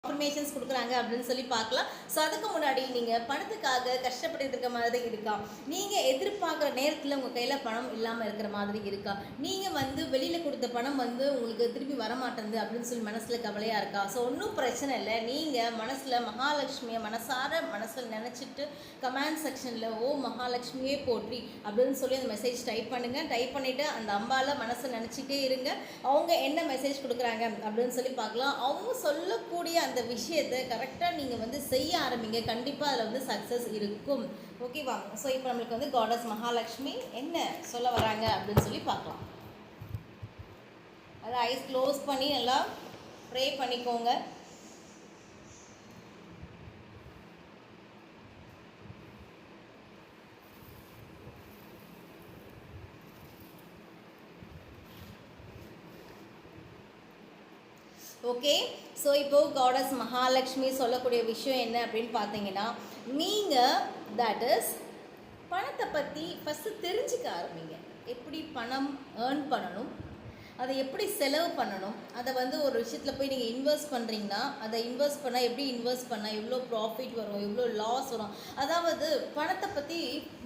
Affirmations கொடுக்குறாங்க அப்படின்னு சொல்லி பார்க்கலாம். ஸோ அதுக்கு முன்னாடி நீங்கள் பணத்துக்காக கஷ்டப்பட்டு இருக்க மாதிரி இருக்கா? நீங்கள் எதிர்பார்க்குற நேரத்தில் உங்கள் கையில் பணம் இல்லாமல் இருக்கிற மாதிரி இருக்கா? நீங்கள் வெளியில் கொடுத்த பணம் உங்களுக்கு திருப்பி வரமாட்டேங்குது அப்படின்னு சொல்லி மனசில் கவலையாக இருக்கா? ஸோ ஒன்றும் பிரச்சனை இல்லை. நீங்கள் மனசில் மகாலட்சுமியை மனசில் நினச்சிட்டு கமெண்ட் செக்ஷனில் ஓ மகாலட்சுமியே போற்றி அப்படின்னு சொல்லி அந்த மெசேஜ் டைப் பண்ணுங்கள். டைப் பண்ணிவிட்டு அந்த அம்பாவில் மனசை நினச்சிட்டே இருங்க. அவங்க என்ன மெசேஜ் கொடுக்குறாங்க அப்படின்னு சொல்லி பார்க்கலாம். அவங்க சொல்லக்கூடிய அந்த விஷயத்தை கரெக்டாக நீங்கள் செய்ய ஆரம்பிங்க. கண்டிப்பாக அதில் சக்ஸஸ் இருக்கும். ஓகேவா? ஸோ இப்போ நம்மளுக்கு காடஸ் மகாலட்சுமி என்ன சொல்ல வராங்க அப்படின்னு சொல்லி பார்க்கலாம். அதை ஐஸ் க்ளோஸ் பண்ணி நல்லா ப்ரே பண்ணிக்கோங்க. ஓகே, ஸோ இப்போது காடஸ் மகாலட்சுமி சொல்லக்கூடிய விஷயம் என்ன அப்படின்னு பார்த்தீங்கன்னா, நீங்கள் தட் இஸ் பணத்தை பற்றி ஃபஸ்ட்டு தெரிஞ்சுக்க ஆரம்பிங்க. எப்படி பணம் ஏர்ன் பண்ணணும், அதை எப்படி செலவு பண்ணணும், அதை ஒரு விஷயத்தில் போய் நீங்கள் இன்வெஸ்ட் பண்ணுறீங்கன்னா அதை இன்வெஸ்ட் பண்ணால் எப்படி இன்வெஸ்ட் பண்ணால் எவ்வளோ ப்ராஃபிட் வரும், எவ்வளோ லாஸ் வரும், அதாவது பணத்தை பற்றி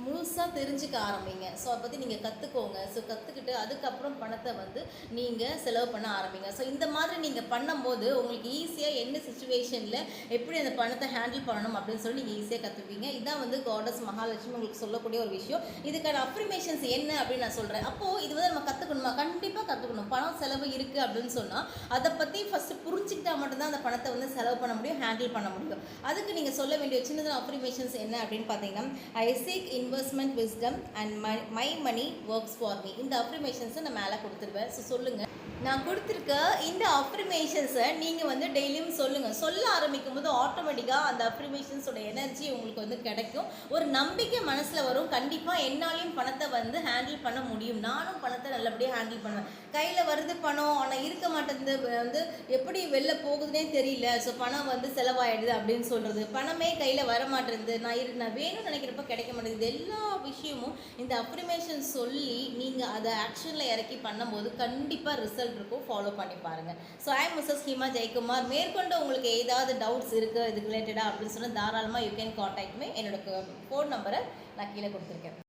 முழுசாக தெரிஞ்சுக்க ஆரம்பிங்க. ஸோ அதை பற்றி நீங்கள் கற்றுக்கோங்க. ஸோ கற்றுக்கிட்டு அதுக்கப்புறம் பணத்தை நீங்கள் செலவு பண்ண ஆரம்பிங்க. ஸோ இந்த மாதிரி நீங்கள் பண்ணும்போது உங்களுக்கு ஈஸியாக என்ன சுச்சுவேஷனில் எப்படி அந்த பணத்தை ஹேண்டில் பண்ணணும் அப்படின்னு சொல்லி நீங்கள் ஈஸியாக கற்றுப்பீங்க. இதான் காடஸ் மகாலட்சுமி உங்களுக்கு சொல்லக்கூடிய ஒரு விஷயம். இதுக்கான அஃபர்மேஷன்ஸ் என்ன அப்படின்னு நான் சொல்கிறேன். அப்போது இது நம்ம கற்றுக்கணுமா? கண்டிப்பாக கற்றுக்கணும். பணம் செலவு இருக்குது அப்படின்னு சொன்னால் அதை பற்றி ஃபஸ்ட்டு புரிஞ்சுக்கிட்டா மட்டும்தான் அந்த பணத்தை செலவு பண்ண முடியும், ஹேண்டில் பண்ண முடியும். அதுக்கு நீங்கள் சொல்ல வேண்டிய சின்னதாக அஃபர்மேஷன்ஸ் என்ன அப்படின்னு பார்த்தீங்கன்னா, I seek investment wisdom and my money works for me. இந்த அஃபர்மேஷன்ஸை நான் மேலே கொடுத்துருவேன். ஸோ சொல்லுங்கள். நான் கொடுத்துருக்க இந்த அஃபர்மேஷன்ஸை நீங்கள் டெய்லியும் சொல்லுங்கள். சொல்ல ஆரம்பிக்கும் போது ஆட்டோமேட்டிக்காக அந்த அஃபர்மேஷன்ஸோட எனர்ஜி உங்களுக்கு கிடைக்கும். ஒரு நம்பிக்கை மனசில் வரும். கண்டிப்பாக என்னாலையும் பணத்தை ஹேண்டில் பண்ண முடியும், நானும் பணத்தை நல்லபடியாக ஹேண்டில் பண்ணுவேன். கையில் வருது பணம், ஆனால் இருக்க மாட்டேங்குது, எப்படி வெளில போகுதுன்னே தெரியல, ஸோ பணம் செலவாயிடுது அப்படின்னு சொல்கிறது, பணமே கையில் வர மாட்டேங்குது, நான் வேணும்னு நினைக்கிறப்ப கிடைக்க மாட்டேங்குது, எல்லா விஷயமும் இந்த அஃபர்மேஷன் சொல்லி நீங்கள் அதை ஆக்ஷனில் இறக்கி பண்ணும்போது கண்டிப்பாக ரிசல்ட் இருக்கும். ஃபாலோ பண்ணி பாருங்கள். So I Mrs Hema Jayakumar. மேற்கொண்டு உங்களுக்கு ஏதாவது டவுட்ஸ் இருக்குது இதுக்கு ரிலேட்டடாக அப்படின்னு சொன்னால் தாராளமாக யூ கேன் காண்டாக்ட் மீ. என்னோட ஃபோன் நம்பரை நான் கீழே கொடுத்துருக்கேன்.